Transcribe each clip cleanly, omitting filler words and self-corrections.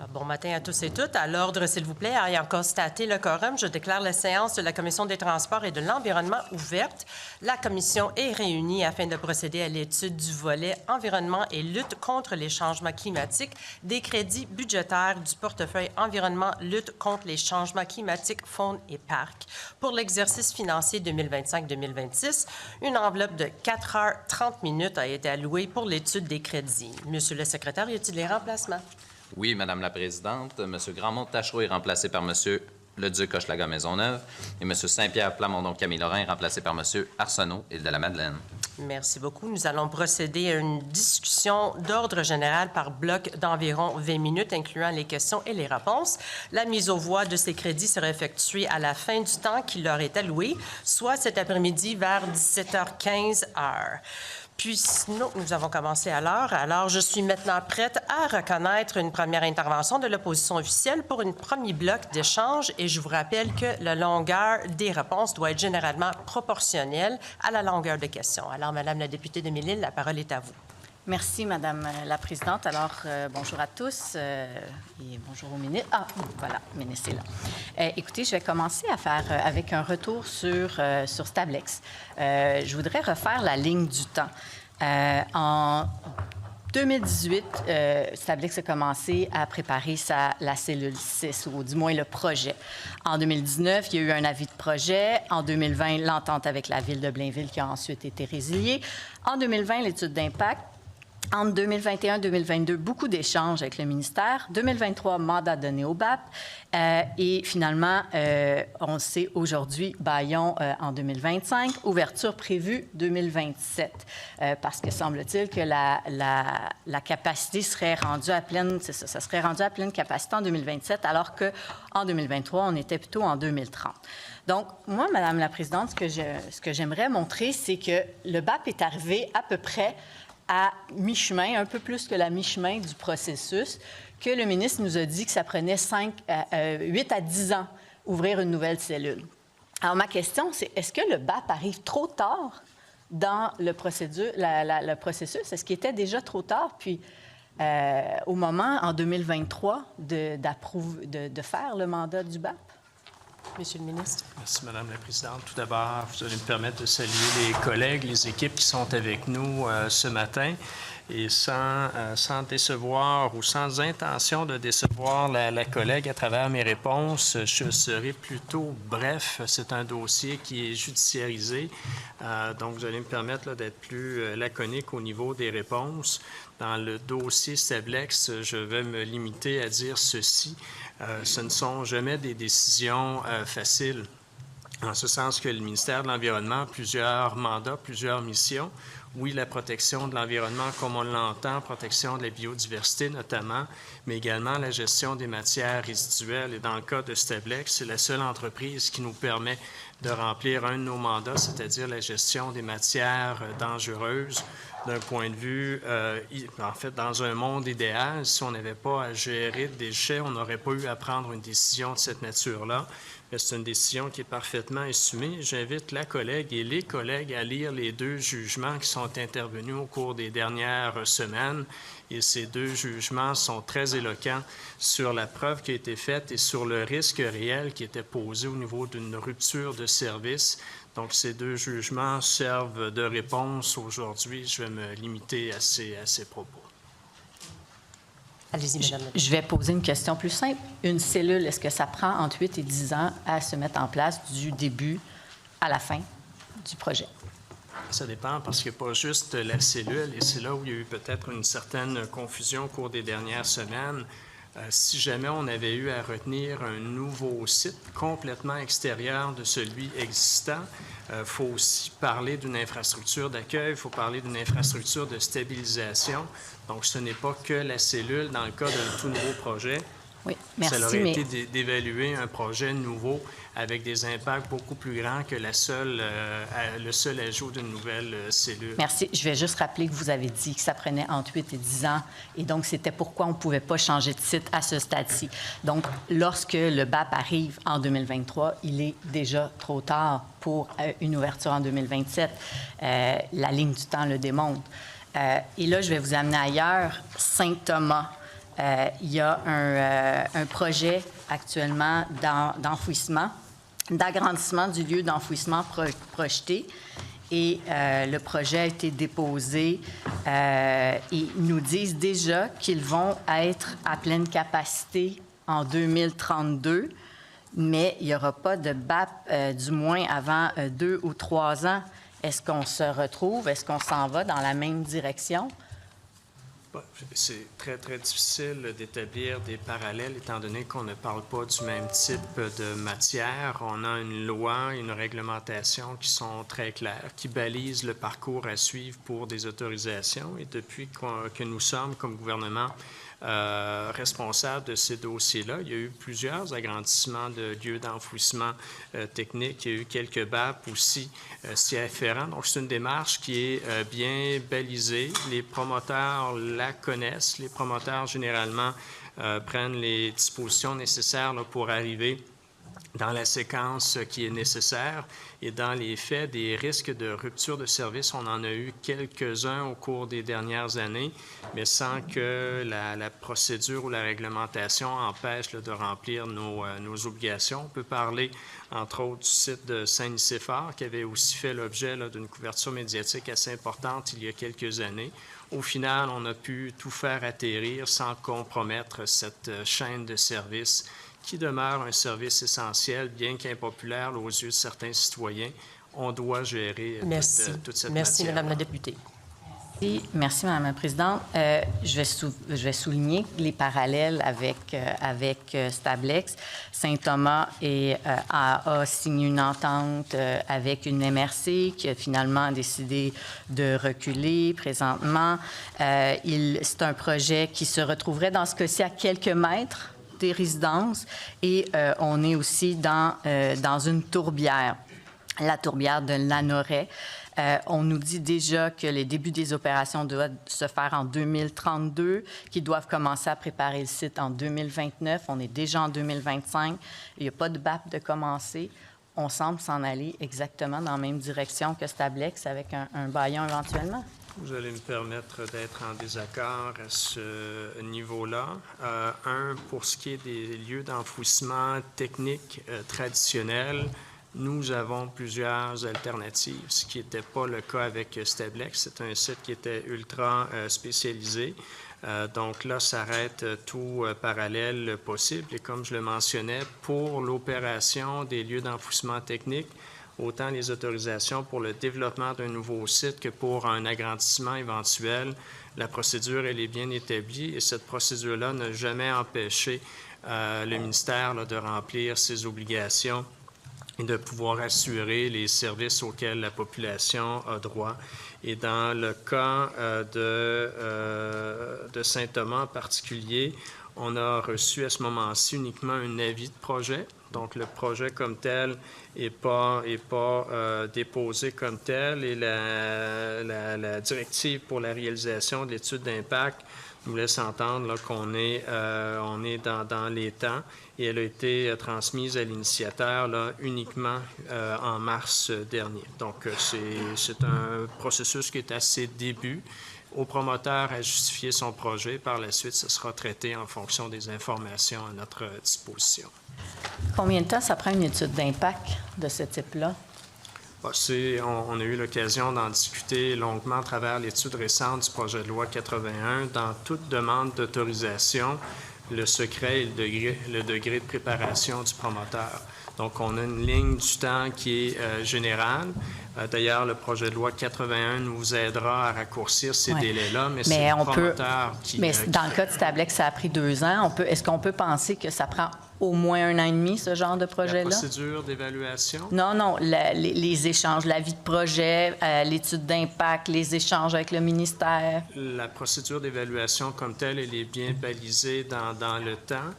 Bon matin à tous et toutes. À l'ordre, s'il vous plaît, ayant constaté le quorum, je déclare la séance de la Commission des Transports et de l'Environnement ouverte. La Commission est réunie afin de procéder à l'étude du volet Environnement et lutte contre les changements climatiques des crédits budgétaires du portefeuille Environnement, lutte contre les changements climatiques, faune et parcs. Pour l'exercice financier 2025-2026, une enveloppe de 4 heures 30 minutes a été allouée pour l'étude des crédits. Monsieur le secrétaire, y a-t-il des remplacements? Oui, Madame la Présidente. M. Grandmont-Tachereau est remplacé par M. Leduc Hochelaga-Maisonneuve et M. Saint-Pierre Plamondon-Camille-Laurent est remplacé par M. Arsenault, Île-de-la-Madeleine. Merci beaucoup. Nous allons procéder à une discussion d'ordre général par bloc d'environ 20 minutes, incluant les questions et les réponses. La mise aux voix de ces crédits sera effectuée à la fin du temps qui leur est alloué, soit cet après-midi vers 17h15 heure. Puis, sinon, nous avons commencé à l'heure. Alors, je suis maintenant prête à reconnaître une première intervention de l'opposition officielle pour un premier bloc d'échange. Et je vous rappelle que la longueur des réponses doit être généralement proportionnelle à la longueur de questions. Alors, Madame la députée de Mille-Îles, la parole est à vous. Merci, Madame la Présidente. Alors, bonjour à tous et bonjour au ministre. Ah, voilà, le ministre est là. Écoutez, je vais commencer avec un retour sur Stablex. Je voudrais refaire la ligne du temps. En 2018, Stablex a commencé à préparer la cellule 6, ou du moins le projet. En 2019, il y a eu un avis de projet. En 2020, l'entente avec la Ville de Blainville qui a ensuite été résiliée. En 2020, l'étude d'impact. Entre 2021 et 2022, beaucoup d'échanges avec le ministère. 2023, mandat donné au BAP. Et finalement, on sait aujourd'hui, Bayon en 2025, ouverture prévue 2027. Parce que semble-t-il que la capacité serait rendue à pleine, c'est ça, ça serait rendu à pleine capacité en 2027, alors qu'en 2023, on était plutôt en 2030. Donc, moi, Madame la Présidente, ce que j'aimerais montrer, c'est que le BAP est arrivé à peu près à mi-chemin, un peu plus que la mi-chemin du processus, que le ministre nous a dit que ça prenait 8 à 10 ans ouvrir une nouvelle cellule. Alors, ma question, c'est est-ce que le BAP arrive trop tard dans le processus? Est-ce qu'il était déjà trop tard? Puis, au moment, en 2023, de faire le mandat du BAP? Monsieur le ministre. Merci, Madame la Présidente. Tout d'abord, vous allez me permettre de saluer les collègues, les équipes qui sont avec nous ce matin. Et sans décevoir ou sans intention de décevoir la collègue à travers mes réponses, je serai plutôt bref. C'est un dossier qui est judiciarisé. Donc, vous allez me permettre d'être plus laconique au niveau des réponses. Dans le dossier Stablex, je vais me limiter à dire ceci. Ce ne sont jamais des décisions faciles, en ce sens que le ministère de l'Environnement a plusieurs mandats, plusieurs missions. Oui, la protection de l'environnement, comme on l'entend, protection de la biodiversité notamment, mais également la gestion des matières résiduelles. Et dans le cas de Stablex, c'est la seule entreprise qui nous permet de remplir un de nos mandats, c'est-à-dire la gestion des matières dangereuses. D'un point de vue, en fait, dans un monde idéal, si on n'avait pas à gérer des déchets, on n'aurait pas eu à prendre une décision de cette nature-là. Mais c'est une décision qui est parfaitement assumée. J'invite la collègue et les collègues à lire les 2 jugements qui sont intervenus au cours des dernières semaines. Et ces 2 jugements sont très éloquents sur la preuve qui a été faite et sur le risque réel qui était posé au niveau d'une rupture de service. Donc, ces 2 jugements servent de réponse aujourd'hui. Je vais me limiter à ces propos. Allez-y, Madame. Je vais poser une question plus simple. Une cellule, est-ce que ça prend entre 8 et 10 ans à se mettre en place du début à la fin du projet? Ça dépend parce qu'il n'y a pas juste la cellule, et c'est là où il y a eu peut-être une certaine confusion au cours des dernières semaines. Si jamais on avait eu à retenir un nouveau site complètement extérieur de celui existant, il faut aussi parler d'une infrastructure d'accueil, il faut parler d'une infrastructure de stabilisation. Donc, ce n'est pas que la cellule dans le cas d'un tout nouveau projet. Oui, merci. Ça aurait été d'évaluer un projet nouveau avec des impacts beaucoup plus grands que le seul ajout d'une nouvelle cellule. Merci. Je vais juste rappeler que vous avez dit que ça prenait entre 8 et 10 ans. Et donc, c'était pourquoi on ne pouvait pas changer de site à ce stade-ci. Donc, lorsque le BAP arrive en 2023, il est déjà trop tard pour une ouverture en 2027. La ligne du temps le démontre. Et là, je vais vous amener ailleurs. Saint-Thomas. il y a un projet actuellement d'enfouissement, d'agrandissement du lieu d'enfouissement projeté. Et le projet a été déposé. Ils nous disent déjà qu'ils vont être à pleine capacité en 2032, mais il n'y aura pas de BAP, du moins avant 2 ou 3 ans. Est-ce qu'on se retrouve? Est-ce qu'on s'en va dans la même direction? C'est très, très difficile d'établir des parallèles étant donné qu'on ne parle pas du même type de matière. On a une loi, une réglementation qui sont très claires, qui balisent le parcours à suivre pour des autorisations. Et depuis que nous sommes, comme gouvernement, responsable de ces dossiers-là. Il y a eu plusieurs agrandissements de lieux d'enfouissement technique. Il y a eu quelques BAP aussi s'y afférents. Donc, c'est une démarche qui est bien balisée. Les promoteurs la connaissent. Les promoteurs, généralement, prennent les dispositions nécessaires là, pour arriver dans la séquence qui est nécessaire. Et dans les faits, des risques de rupture de service, on en a eu quelques-uns au cours des dernières années, mais sans que la procédure ou la réglementation empêche là, de remplir nos obligations. On peut parler, entre autres, du site de Saint-Nicéphore, qui avait aussi fait l'objet d'une couverture médiatique assez importante il y a quelques années. Au final, on a pu tout faire atterrir sans compromettre cette chaîne de services qui demeure un service essentiel, bien qu'impopulaire aux yeux de certains citoyens. On doit gérer toute cette matière. Merci, Madame la députée. Merci, Madame la Présidente. Je vais souligner les parallèles avec Stablex. Saint-Thomas a signé une entente avec une MRC qui a finalement décidé de reculer présentement. C'est un projet qui se retrouverait dans ce cas-ci à quelques mètres des résidences et on est aussi dans une tourbière, la tourbière de Lanoret. On nous dit déjà que les débuts des opérations doivent se faire en 2032, qu'ils doivent commencer à préparer le site en 2029. On est déjà en 2025. Il n'y a pas de BAP de commencer. On semble s'en aller exactement dans la même direction que Stablex avec un baillon éventuellement. Vous allez me permettre d'être en désaccord à ce niveau-là. Pour ce qui est des lieux d'enfouissement techniques traditionnels, nous avons plusieurs alternatives, ce qui n'était pas le cas avec Stablex. C'est un site qui était ultra spécialisé. Donc là, ça arrête tout parallèle possible. Et comme je le mentionnais, pour l'opération des lieux d'enfouissement technique, autant les autorisations pour le développement d'un nouveau site que pour un agrandissement éventuel, la procédure, elle est bien établie et cette procédure-là n'a jamais empêché le ministère là, de remplir ses obligations et de pouvoir assurer les services auxquels la population a droit. Et dans le cas de Saint-Thomas en particulier, on a reçu à ce moment-ci uniquement un avis de projet. Donc, le projet comme tel n'est pas déposé comme tel et la directive pour la réalisation de l'étude d'impact nous laisse entendre là, qu'on est, on est dans les temps et elle a été transmise à l'initiateur là, uniquement en mars dernier. Donc, c'est un processus qui est à ses débuts. Au promoteur à justifier son projet. Par la suite, ce sera traité en fonction des informations à notre disposition. Combien de temps ça prend une étude d'impact de ce type-là? On a eu l'occasion d'en discuter longuement à travers l'étude récente du projet de loi 81. Dans toute demande d'autorisation, le secret et le degré de préparation du promoteur. Donc, on a une ligne du temps qui est générale. D'ailleurs, le projet de loi 81 nous aidera à raccourcir ces délais-là, mais c'est le promoteur qui... Mais dans le cas de Stablex, ça a pris 2 ans. Est-ce qu'on peut penser que ça prend au moins 1 an et demi, ce genre de projet-là? La procédure d'évaluation? Non, les échanges, l'avis de projet, l'étude d'impact, les échanges avec le ministère. La procédure d'évaluation comme telle, elle est bien balisée dans le temps.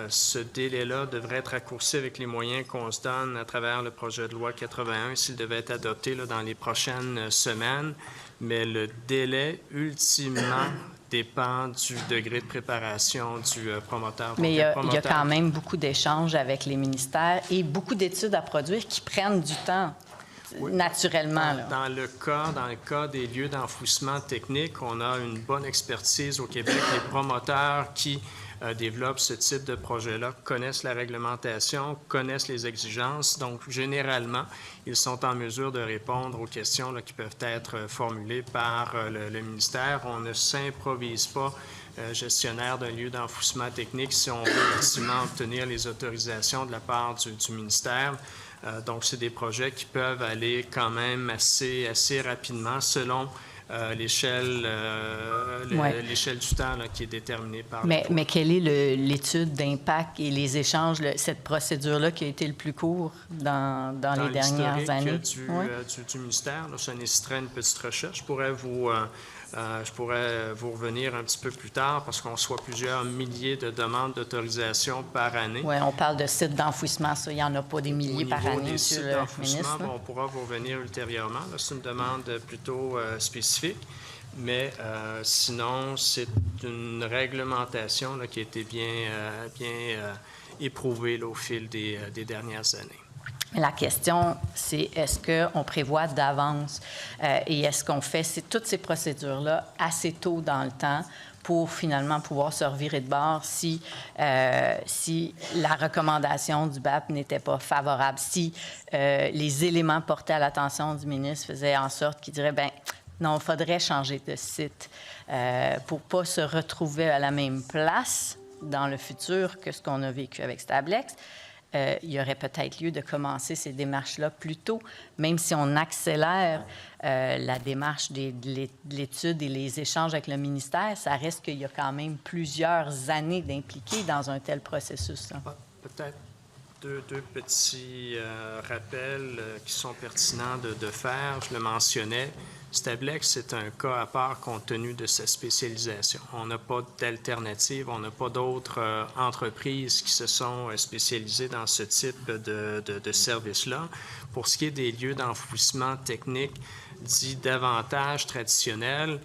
Ce délai-là devrait être raccourci avec les moyens qu'on se donne à travers le projet de loi 81 s'il devait être adopté là, dans les prochaines semaines. Mais le délai, ultimement, dépend du degré de préparation du promoteur. Mais il y a quand même beaucoup d'échanges avec les ministères et beaucoup d'études à produire qui prennent du temps. Oui. naturellement. Là. Dans le cas des lieux d'enfouissement technique, on a une bonne expertise au Québec. Les promoteurs qui développent ce type de projet-là connaissent la réglementation, connaissent les exigences. Donc, généralement, ils sont en mesure de répondre aux questions là, qui peuvent être formulées par le ministère. On ne s'improvise pas gestionnaire d'un lieu d'enfouissement technique si on veut effectivement obtenir les autorisations de la part du ministère. Donc, c'est des projets qui peuvent aller quand même assez rapidement selon l'échelle du temps là, qui est déterminée par Mais quelle est l'étude d'impact et les échanges, cette procédure-là qui a été le plus court dans les dernières années? Du ministère, là, ça nécessiterait une petite recherche. Je pourrais vous revenir un petit peu plus tard parce qu'on reçoit plusieurs milliers de demandes d'autorisation par année. Oui, on parle de sites d'enfouissement, ça, il n'y en a pas des milliers par année, Monsieur le ministre. On pourra vous revenir ultérieurement. C'est une demande plutôt spécifique, mais sinon, c'est une réglementation là, qui a été bien éprouvée là, au fil des dernières années. La question, c'est est-ce qu'on prévoit d'avance et est-ce qu'on fait toutes ces procédures-là assez tôt dans le temps pour finalement pouvoir se revirer de bord si la recommandation du BAP n'était pas favorable, si les éléments portés à l'attention du ministre faisaient en sorte qu'il dirait, bien, non, il faudrait changer de site pour ne pas se retrouver à la même place dans le futur que ce qu'on a vécu avec Stablex. Il y aurait peut-être lieu de commencer ces démarches-là plus tôt, même si on accélère la démarche de l'étude et les échanges avec le ministère, ça reste qu'il y a quand même plusieurs années d'impliqués dans un tel processus. Peut-être deux petits rappels qui sont pertinents de faire. Je le mentionnais. Stablex, c'est un cas à part compte tenu de sa spécialisation. On n'a pas d'alternative, on n'a pas d'autres entreprises qui se sont spécialisées dans ce type de service-là. Pour ce qui est des lieux d'enfouissement technique dits davantage traditionnels,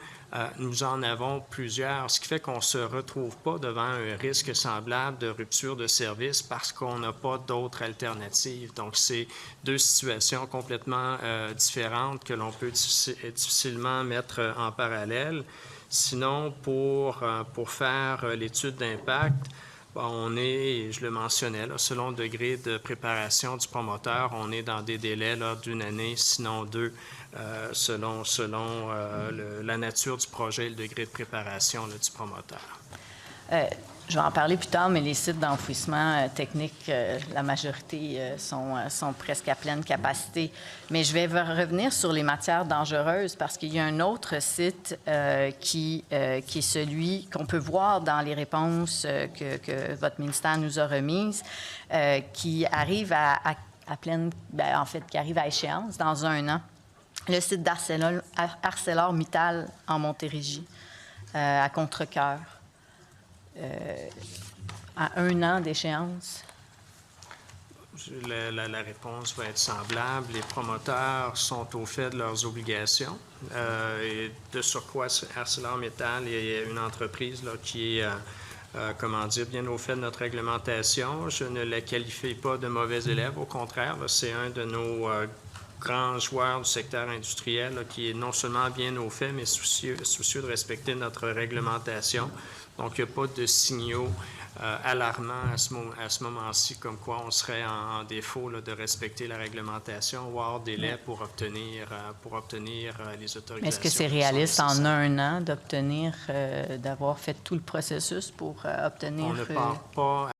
nous en avons plusieurs, ce qui fait qu'on ne se retrouve pas devant un risque semblable de rupture de service parce qu'on n'a pas d'autres alternatives. Donc, c'est deux situations complètement différentes que l'on peut difficilement mettre en parallèle. Sinon, pour faire l'étude d'impact, on est, je le mentionnais, là, selon le degré de préparation du promoteur, on est dans des délais d'une année, sinon deux, selon la nature du projet et le degré de préparation là, du promoteur. Je vais en parler plus tard, mais les sites d'enfouissement technique, la majorité sont presque à pleine capacité. Mais je vais revenir sur les matières dangereuses parce qu'il y a un autre site qui est celui qu'on peut voir dans les réponses que votre ministère nous a remises, qui arrive à qui arrive à échéance dans 1 an. Le site d'ArcelorMittal en Montérégie, à Contrecoeur. À 1 an d'échéance? La réponse va être semblable. Les promoteurs sont au fait de leurs obligations. Et de surcroît, ArcelorMittal est une entreprise là, qui est, bien au fait de notre réglementation. Je ne la qualifie pas de mauvais élève. Au contraire, c'est un de nos grands joueurs du secteur industriel là, qui est non seulement bien au fait, mais soucieux de respecter notre réglementation. Donc, il n'y a pas de signaux alarmants à ce moment-ci, comme quoi on serait en défaut là, de respecter la réglementation ou hors délai pour obtenir les autorisations. Est-ce que c'est réaliste en 1 an d'avoir fait tout le processus pour obtenir... On ne part pas